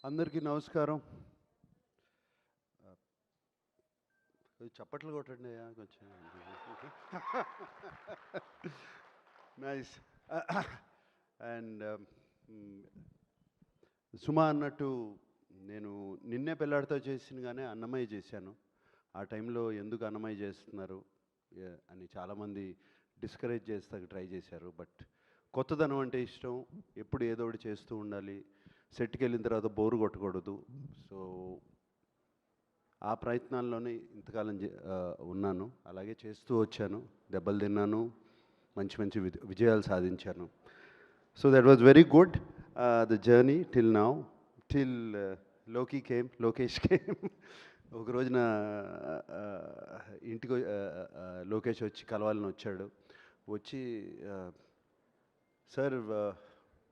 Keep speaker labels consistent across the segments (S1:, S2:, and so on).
S1: అందరికీ నమస్కారం. చప్పట్లు కొట్టండి అయ్యా కొంచెం. నైస్. అండ్ సుమా అన్నట్టు నేను నిన్నే పెళ్ళాడితో చేసిన కానీ అన్నమయ్య చేశాను. ఆ టైంలో ఎందుకు అన్నమయ్య చేస్తున్నారు అని చాలామంది డిస్కరేజ్ చేస్తానికి ట్రై చేశారు. బట్ కొత్తదనం అంటే ఇష్టం, ఎప్పుడు ఏదో ఒకటి చేస్తూ ఉండాలి, సెట్కి వెళ్ళిన తర్వాత బోరు కొట్టకూడదు. సో ఆ ప్రయత్నాల్లోనే ఇంతకాలం ఉన్నాను, అలాగే చేస్తూ వచ్చాను, దెబ్బలు తిన్నాను, మంచి మంచి విజయాలు సాధించాను. So that was very good the journey till now, till Lokesh came. ఒక రోజున ఇంటికి లోకేష్ వచ్చి కలవాలని వచ్చాడు. వచ్చి sir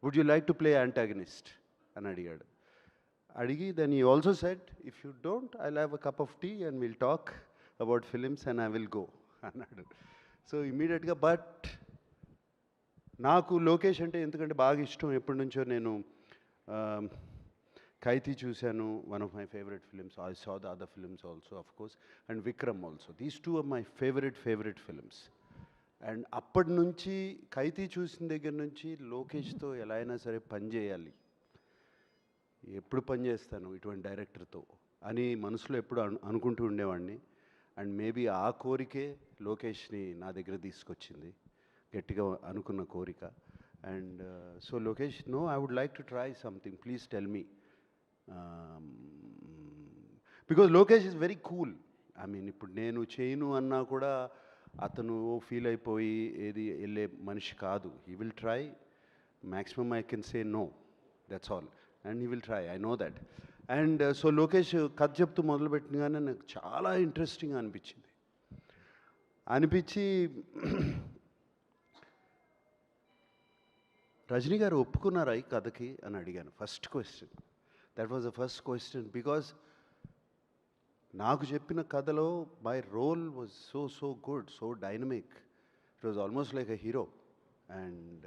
S1: would you like to play antagonist అని అడిగాడు. అడిగి then he also said if you don't I'll have a cup of tea and will talk about films and I will go అన్నాడు. సో ఇమీడియట్గా బట్ నాకు లోకేష్ అంటే ఎందుకంటే బాగా ఇష్టం, ఎప్పటి నుంచో నేను ఖైదీ చూశాను, one of my favourite films. I saw the other films also of course, and Vikram also. These two are my favourite films. And అప్పటి నుంచి ఖైదీ చూసిన దగ్గర నుంచి లోకేష్తో ఎలా అయినా సరే పని చేయాలి, ఎప్పుడు పని చేస్తాను ఇటువంటి డైరెక్టర్తో అని మనసులో ఎప్పుడు అనుకుంటూ ఉండేవాడిని. అండ్ మేబీ ఆ కోరికే లోకేష్ని నా దగ్గర తీసుకొచ్చింది, గట్టిగా అనుకున్న కోరిక. And so Lokesh, no, I would like to try something, please tell me. Because Lokesh is very cool. I mean ఇప్పుడు నేను చేయను అన్నా కూడా అతను ఫీల్ అయిపోయి ఏది వెళ్ళే మనిషి కాదు. He will try, maximum I can say no, that's all, and he will try, I know that. And so Lokesh కథ చెప్తూ మొదలుపెట్టినగానే నాకు చాలా ఇంట్రెస్టింగ్ అనిపించి రజనీ గారు ఒప్పుకున్నారా ఈ కథకి అని అడిగాను. First question, that was the first question. Because నాకు చెప్పిన కథలో my role was so good, so dynamic, it was almost like a hero. And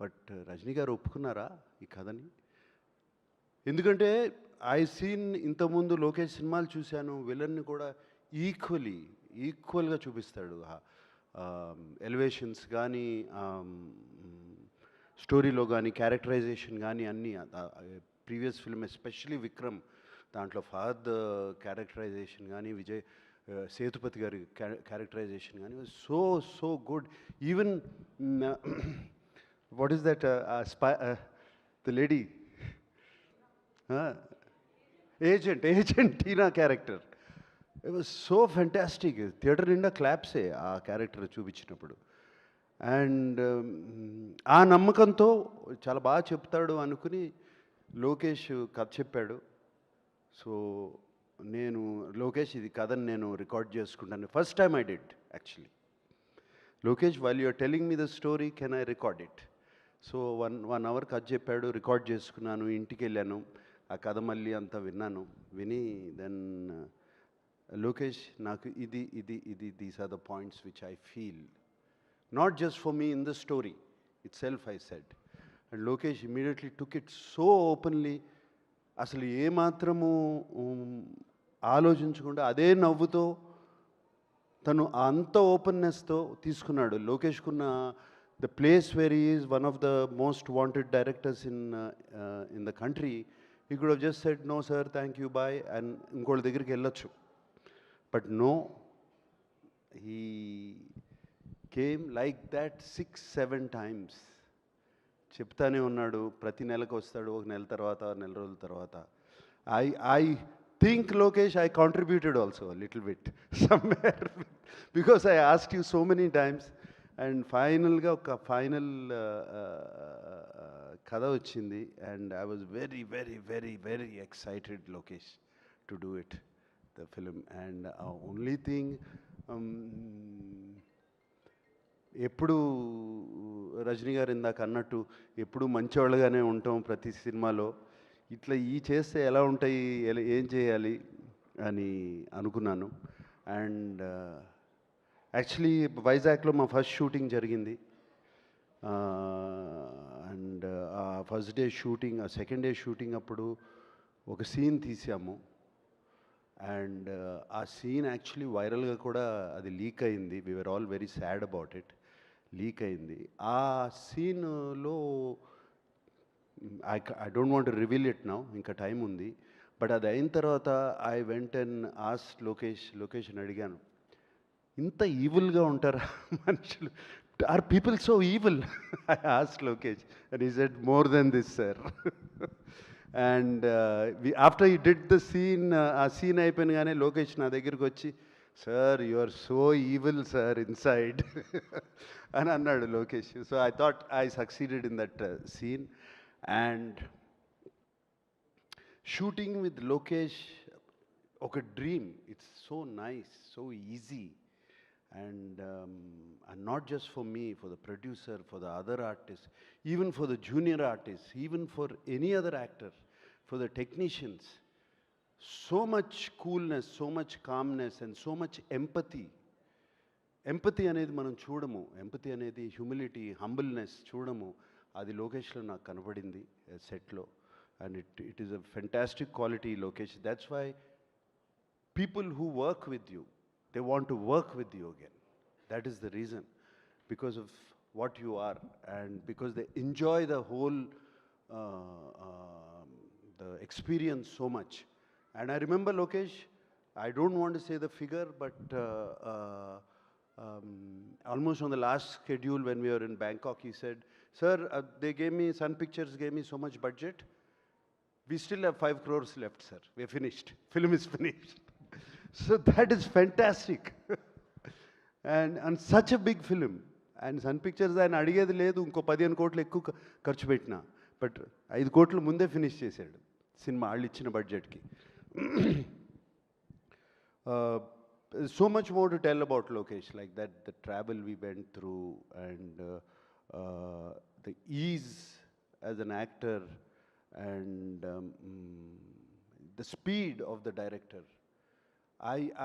S1: but Rajini గారు ఒప్పుకున్నారా ఈ కథని? ఎందుకంటే ఐ సీన్ ఇంతకుముందు లోకేష్ సినిమాలు చూశాను, విలన్ని కూడా ఈక్వల్గా చూపిస్తాడు. ఎలివేషన్స్ కానీ, స్టోరీలో కానీ, క్యారెక్టరైజేషన్ కానీ అన్నీ. ప్రీవియస్ ఫిల్మ్ ఎస్పెషలీ విక్రమ్, దాంట్లో ఫహద్ క్యారెక్టరైజేషన్ కానీ, విజయ్ సేతుపతి గారి క్యారెక్టరైజేషన్ కానీ so good. Even what is that the lady agent Tina character, it was so fantastic. Theatre నిండా క్లాప్సే ఆ క్యారెక్టర్ చూపించినప్పుడు. అండ్ ఆ నమ్మకంతో చాలా బాగా చెప్తాడు అనుకుని లోకేష్ కథ చెప్పాడు. సో నేను లోకేష్ ఇది కథని నేను రికార్డ్ చేసుకుంటాను. First time I did actually. Lokesh, while you're telling me the story, can I record it? So one hour కథ చెప్పాడు, రికార్డ్ చేసుకున్నాను, ఇంటికి వెళ్ళాను, ఆ కథ మళ్ళీ అంతా విని దెన్ లోకేష్, నాకు ఇది these are the points which I feel, not just for me in the story itself, I said. And Lokesh immediately took it so openly, అసలు ఏమాత్రము ఆలోచించకుండా అదే నవ్వుతో తను అంత ఓపెన్నెస్తో తీసుకున్నాడు. లోకేష్కున్న the place where he is one of the most wanted directors in the country. He could have just said no sir, thank you, bye, and ఇంకోళ్ళ దగ్గరికి వెళ్ళొచ్చు. But no, he came like that 6-7 times. చెప్తానే ఉన్నాడు, ప్రతి నెలకు వస్తాడు, ఒక నెల తర్వాత, నెల రోజుల తర్వాత. I think Lokesh, I contributed also little bit somewhere, because I asked you so many times. And ఫైనల్గా ఒక ఫైనల్ కథ వచ్చింది. And I was very excited, Lokesh, to do it, the film. And only thing, ఎప్పుడు రజనీ గారు ఇందాక అన్నట్టు ఎప్పుడు మంచివాళ్ళుగానే ఉంటాం ప్రతి సినిమాలో, ఇట్లా చేస్తే ఎలా ఉంటాయి, ఏం చేయాలి అని అనుకున్నాను. అండ్ యాక్చువల్లీ వైజాగ్లో మా ఫస్ట్ షూటింగ్ జరిగింది. అండ్ ఆ ఫస్ట్ డే షూటింగ్, ఆ సెకండ్ డే షూటింగ్ అప్పుడు ఒక సీన్ తీసాము. అండ్ ఆ సీన్ యాక్చువల్లీ వైరల్గా కూడా అది లీక్ అయింది. We were all very sad about it. Leak అయింది. ఆ సీన్లో I don't want reveal it now, ఇంకా టైం ఉంది. బట్ అది అయిన తర్వాత ఐ వెంట్ అండ్ లొకేషన్ అడిగాను, ఇంత ఈవిల్గా ఉంటారా మనుషులు? Are people so evil? I asked Lokesh and he said more than this sir. And after you did the scene, ఆ సీన్ అయిపోయినగానే లోకేష్ నా దగ్గరికి వచ్చి, sir you are so evil sir inside అని అన్నాడు Lokesh. So I thought I succeeded in that scene. And shooting with Lokesh ఒక dream. It's so nice, so easy. And not just for me, for the producer, for the other artists, even for the junior artists, even for any other actor, for the technicians. So much coolness, so much calmness, and so much empathy. Empathy అనేది మనం చూడము, empathy అనేది humility, humbleness చూడము. అది లోకేష్లో నాకు కనపడింది సెట్లో. And it is a fantastic quality Lokesh. That's why people who work with you, they want to work with you again. That is the reason, because of what you are, and because they enjoy the whole the experience so much. And I remember Lokesh, I don't want to say the figure, but almost on the last schedule when we were in Bangkok, he said, sir, they gave me, Sun Pictures gave me so much budget, we still have 5 crores left, sir. We're finished. Film is finished. So that is fantastic. And such a big film. And Sun Pictures ఆయన అడిగేది లేదు, ఇంకో 15 కోట్లు ఎక్కువ ఖర్చు పెట్టినా, but 5 కోట్లు ముందే ఫినిష్ చేశాడు సినిమా వాళ్ళు ఇచ్చిన బడ్జెట్కి. So much more to tell about Lokesh, like that, the travel we went through, and the ease as an actor, and the speed of the director.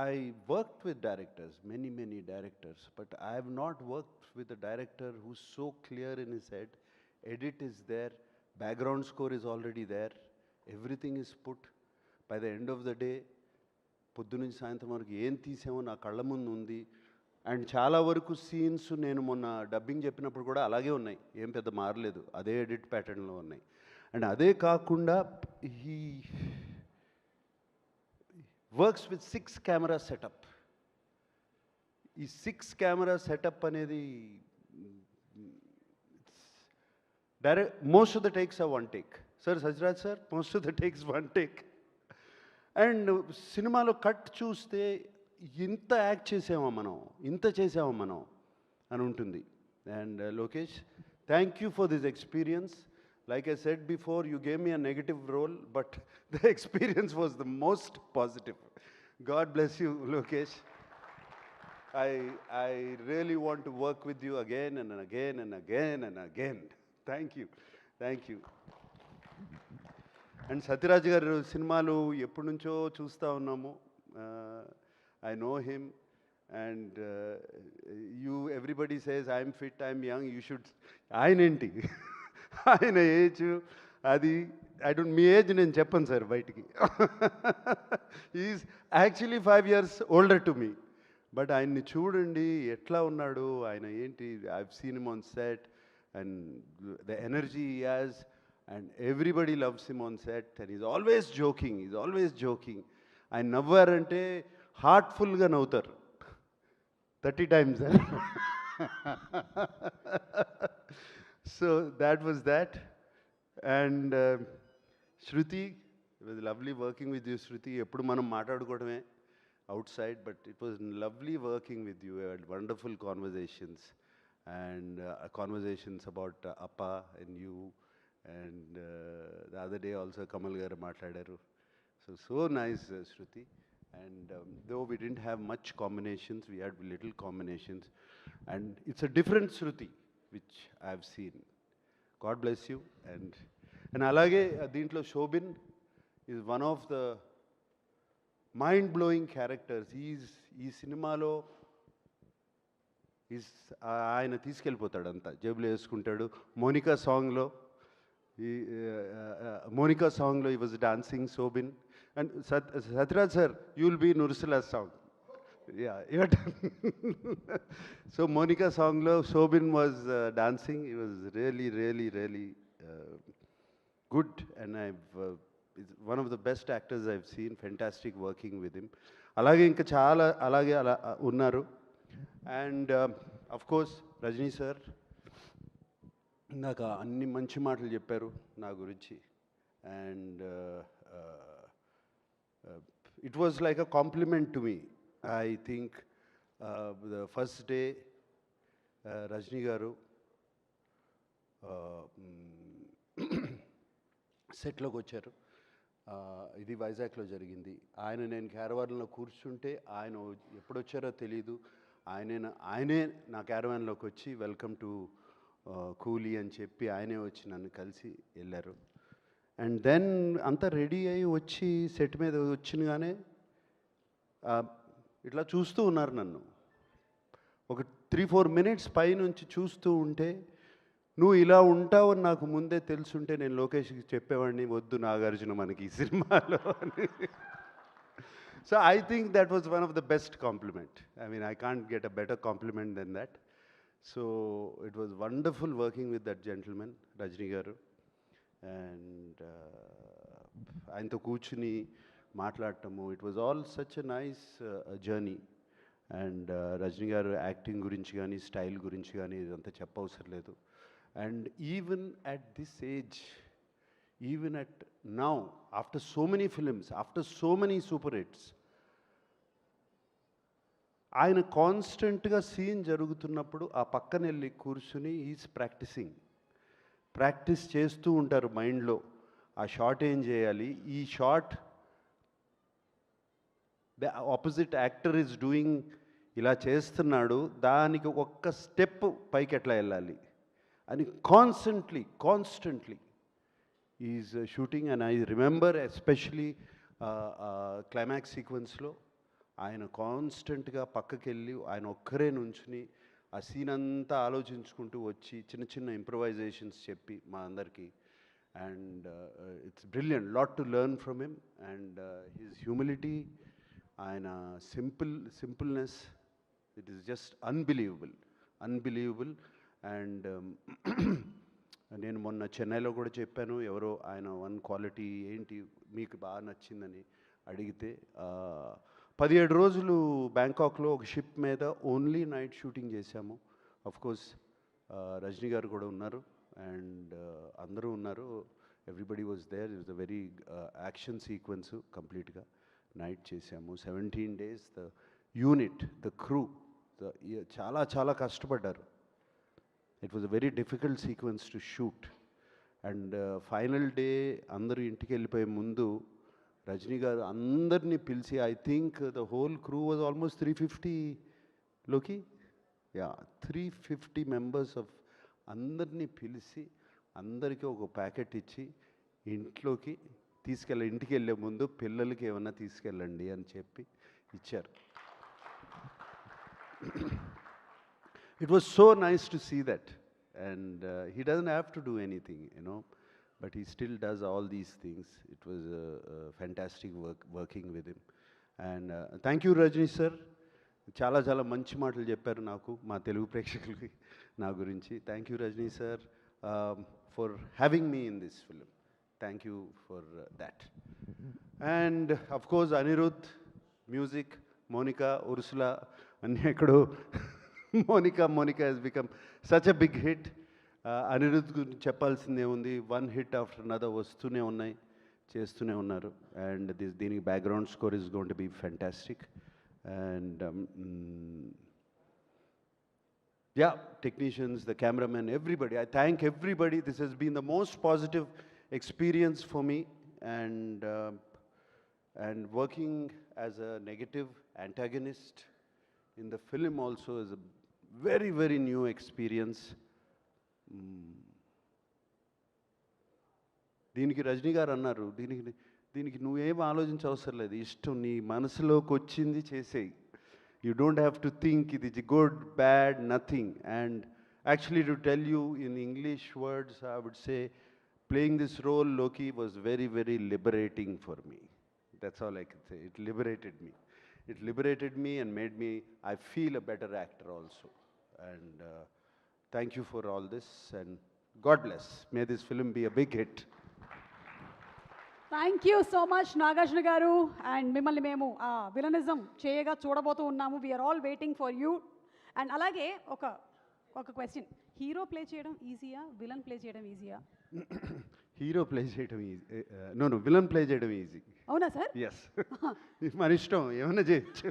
S1: I worked with directors, many directors, but I have not worked with a director who's so clear in his head. Edit is there, background score is already there, everything is put. By the end of the day, పొద్దు నుంచి సాయంత్రం వరకు ఏం తీసామో నా కళ్ళ ముందు ఉంది. And చాలా వరకు సీన్స్ నేను మొన్న డబ్బింగ్ చెప్పినప్పుడు కూడా అలాగే ఉన్నాయి, ఏం పెద్ద మారలేదు, అదే ఎడిట్ ప్యాటర్న్లో ఉన్నాయి. అండ్ అదే కాకుండా ఈ వర్క్స్ విత్ 6 కెమెరా సెటప్. ఈ 6 కెమెరా సెటప్ అనేది direct, most of the takes are 1 take. Sir Sajraj sir, most of the takes 1 take. And సినిమాలో కట్ చూస్తే ఇంత యాక్ట్ చేసామా మనం, ఇంత చేసామా మనం అని ఉంటుంది. And Lokesh, thank you for this experience. Like I said before, you gave me a negative role, but the experience was the most positive. God bless you, Lokesh. I really want to work with you again and again and again and again. Thank you. Thank you. And Sathyaraj గారు సినిమాలు ఎప్పటి నుంచో చూస్తూ ఉన్నాము. I know him. And everybody says I'm fit, I'm young, you should. ఆయన ఏంటి, ఆయన age అది, ఐ డోంట్, మీ ఏజ్ నేను చెప్పను సార్ బయటికి. Is actually 5 years older to me. But ఆయన్ని చూడండి ఎట్లా ఉన్నాడు, ఆయన ఏంటి. I have seen him on set and the energy he has, and everybody loves him on set, and he's always joking. ఆయన నవ్వారంటే హార్ట్ఫుల్గా నవ్వుతారు 30 times. So that was that. And Shruti, it was lovely working with you, Shruti. ఎప్పుడు మనం మాట్లాడుకోవడమే outside, but it was lovely working with you. We had wonderful conversations, and conversations about Appa and you. And the other day also Kamal garu matladaru. So nice, Shruti. And though we didn't have much combinations, we had little combinations. And it's a different Shruti which I have seen. God bless you. And alage deentlo Shobin is one of the mind-blowing characters. ఈ సినిమాలో ఆయన తీసుకెళ్ళిపోతాడు, అంతా జేబులో వేసుకుంటాడు. మోనికా సాంగ్లో Monica song, he was dancing, Sobin. And Satraj sir, you'll be in Ursula's song. Yeah, your turn. So Monica song, Sobin was dancing. It was really, really, really good. And it's one of the best actors I've seen. Fantastic working with him. అలాగే ఇంకా చాలా అలాగే అలా ఉన్నారు. And of course Rajini sir ఇందాక అన్ని మంచి మాటలు చెప్పారు నా గురించి. And it was like a compliment to me. I think the first day Rajini గారు సెట్లోకి వచ్చారు. ఇది వైజాగ్లో జరిగింది. నేను క్యారవాన్లో కూర్చుంటే ఆయన ఎప్పుడొచ్చారో తెలీదు. ఆయనే నా క్యారవాన్లోకి వచ్చి వెల్కమ్ టు కూలీ అని చెప్పి ఆయనే వచ్చి నన్ను కలిసి వెళ్ళారు. అండ్ దెన్ అంతా రెడీ అయ్యి వచ్చి సెట్ మీద వచ్చినగానే ఇట్లా చూస్తూ ఉన్నారు నన్ను. ఒక 3-4 మినిట్స్ పైనుంచి చూస్తూ ఉంటే, నువ్వు ఇలా ఉంటావని నాకు ముందే తెలుసుంటే నేను లోకేష్కి చెప్పేవాడిని, వద్దు నాగార్జున మనకి ఈ సినిమాలో అని. So I think that was one of the best compliment. I mean I can't get a better compliment than that. So it was wonderful working with that gentlemen Rajini garu. And ఆయనతో కూర్చుని మాట్లాడటము, it was all such a nice journey. And Rajini garu acting గురించి కానీ style గురించి కానీ ఇదంతా చెప్పవసరం లేదు. And even at this age, even at now, after so many films, after so many super hits, ఆయన కాన్స్టెంట్గా సీన్ జరుగుతున్నప్పుడు ఆ పక్కన వెళ్ళి కూర్చుని ఈజ్ ప్రాక్టీస్ చేస్తూ ఉంటారు మైండ్లో. ఆ షాట్ ఏం చేయాలి, ఈ shot the opposite actor is doing, ఇలా చేస్తున్నాడు, దానికి ఒక్క స్టెప్ పైకి ఎట్లా వెళ్ళాలి అని constantly is shooting. And I remember especially climax సీక్వెన్స్లో ఆయన కాన్స్టెంట్గా పక్కకి వెళ్ళి ఆయన ఒక్కరే నుంచుని ఆ సీన్ అంతా ఆలోచించుకుంటూ వచ్చి చిన్న చిన్న ఇంప్రవైజేషన్స్ చెప్పి మా అందరికీ. And it's brilliant, lot to learn from him. And his humility, ఆయన సింపుల్నెస్, it is just unbelievable. And నేను మొన్న చెన్నైలో కూడా చెప్పాను, ఎవరో ఆయన వన్ క్వాలిటీ ఏంటి మీకు బాగా నచ్చిందని అడిగితే, 17 రోజులు బ్యాంకాక్లో ఒక షిప్ మీద ఓన్లీ నైట్ షూటింగ్ చేశాము. అఫ్కోర్స్ రజనీ గారు కూడా ఉన్నారు అండ్ అందరూ ఉన్నారు. Everybody was there. It was a very action sequence. కంప్లీట్గా నైట్ చేశాము. 17 days. The unit, the crew చాలా కష్టపడ్డారు. It was a very difficult sequence to shoot. And final day అందరూ ఇంటికి వెళ్ళిపోయే ముందు రజనీ గారు అందరినీ పిలిచి, I think the whole crew was almost 350 350 members of అందరినీ పిలిచి అందరికీ ఒక ప్యాకెట్ ఇచ్చి ఇంటికి వెళ్ళే ముందు పిల్లలకి ఏమన్నా తీసుకెళ్ళండి అని చెప్పి ఇచ్చారు. It was so nice to see that. And he doesn't have to do anything, but he still does all these things. It was fantastic working with him. And thank you, Rajni sir. చాలా మంచి మాటలు చెప్పారు నాకు, మా తెలుగు ప్రేక్షకులకి నా గురించి. Thank you Rajini sir for having me in this film. Thank you for that. And of course Anirudh, music, Monica, Ursula అన్నీ ఎక్కడో. Monica has become such a big hit. Anirudh గురించి చెప్పాల్సిందే ఉంది. వన్ హిట్ ఆఫ్టర్ అనదర్ వస్తూనే ఉన్నాయి, చేస్తూనే ఉన్నారు. And దీనికి background score is going to be fantastic. And technicians, the cameraman, everybody. I thank everybody. This has been the most positive experience for me. And working as a negative antagonist in the film also is a very new experience. దీనికి రజనీ గారు అన్నారు, దీనికి నువ్వేం ఆలోచించవసరం లేదు, ఇష్టం నీ మనసులోకి వచ్చింది చేసేయి. You don't have to think it is good, bad, nothing. And actually, to tell you in English words, I would say, playing this role, Loki, was very, very liberating for me. That's all I can say. It liberated me. It liberated me and made me, I feel a better actor also. And thank you for all this, and God bless. May this film be a big hit.
S2: Thank you so much Nagarjuna గారు. And మిమ్మల్ని మేము villainism చేయగా చూడబోతూ ఉన్నాము. We're all waiting for you. And అలాగే ఒక question, hero play చేయడం ఈజీయా, villain play చేయడం ఈజీయా?
S1: హీరో ప్లే చేయడం ఈజీ, నో విలన్ ప్లే చేయడం ఈజీ.
S2: అవునా సార్?
S1: ఎస్. మన ఇష్టం, ఏమైనా చేయొచ్చు.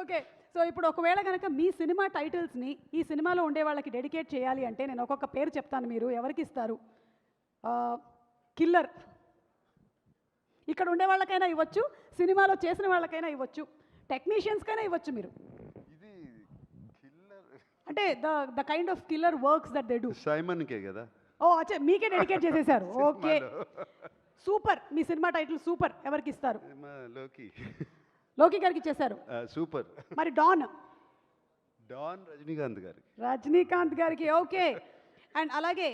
S2: ఓకే, సో ఇప్పుడు ఒకవేళ కనుక మీ సినిమా టైటిల్స్ని ఈ సినిమాలో ఉండే వాళ్ళకి డెడికేట్ చేయాలి అంటే నేను ఒక్కొక్క పేరు చెప్తాను, మీరు ఎవరికి ఇస్తారు? కిల్లర్ ఇక్కడ ఉండే వాళ్ళకైనా ఇవ్వచ్చు, సినిమాలో చేసిన వాళ్ళకైనా ఇవ్వచ్చు, టెక్నీషియన్స్కైనా ఇవ్వచ్చు. మీరు
S1: ఇది కిల్లర్
S2: అంటే the kind of killer works that they do.
S1: సైమన్కే కదా.
S2: ఓ అచ్చా, మీకే డెడికేట్ చేసేసారు. Okay, super. మీ సినిమా టైటిల్ సూపర్. ఎవరికి ఇస్తారు?
S1: లోకి.
S2: లోకి గారికి ఇచ్చేశారు.
S1: సూపర్.
S2: మరి డాన్
S1: రజనీకాంత్ గారికి.
S2: రజనీకాంత్ గారికి. ఓకే. అండ్ అలాగే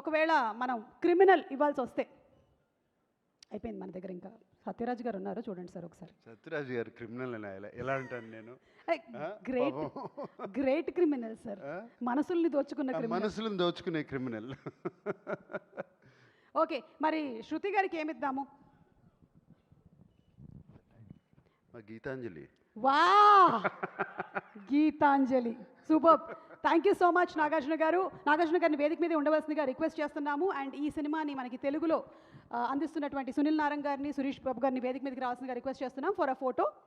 S2: ఒకవేళ మనం క్రిమినల్ ఇవ్వాల్సి వస్తే, అయిపోయింది మన దగ్గర, ఇంకా సత్యరాజ్ గారు ఉన్నారు, చూడండి సార్ ఒకసారి.
S1: సత్యరాజ్ గారు క్రిమినల్ అని ఎలా అంటాను నేను?
S2: గ్రేట్ క్రిమినల్ సార్, మనసుల్ని దోచుకున్న క్రిమినల్.
S1: మనసులను దోచుకునే క్రిమినల్.
S2: ఓకే, మరి శృతి గారికి ఏమిద్దాము?
S1: గీతాంజలి.
S2: వా, Geetanjali, super. Thank you so much Nagarjuna గారు. నాగార్జున గారిని వేదిక మీద ఉండవలసిందిగా రిక్వెస్ట్ చేస్తున్నాము. అండ్ ఈ సినిమాని మనకి తెలుగులో అందిస్తున్నటువంటి సునీల్ నారంగ్ గారిని, సురేష్ బాబు గారిని వేదిక మీదకి రావాల్సిందిగా రిక్వెస్ట్ చేస్తున్నాం ఫర్ అ ఫోటో.